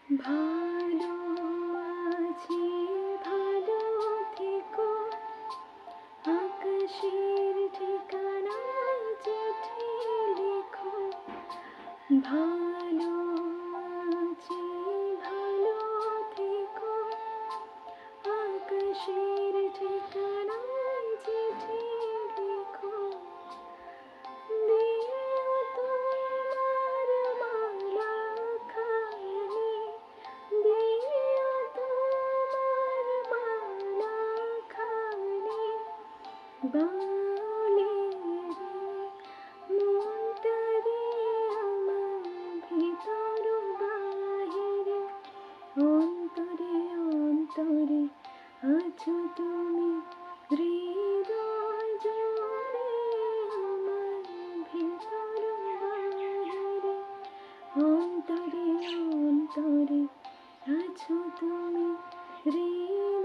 ভালো আছি, ভালো থেকো, আকাশের ঠিকানায় চিঠি লেখো। ভালো আছি, ভালো থেকো, আকাশের ঠিকানায় চিঠি লেখো। দিও তোমার মালা খানি, দিও তোমার মালা খানি, বাউলের মনটারে আমার ভিতর বাহিরে, অন্তরে অন্তরে আছো তুমি, হৃদয় জুড়ে আমার ভিতর বাহিরে, অন্তরে অন্তরে আছো তুমি, হৃদয়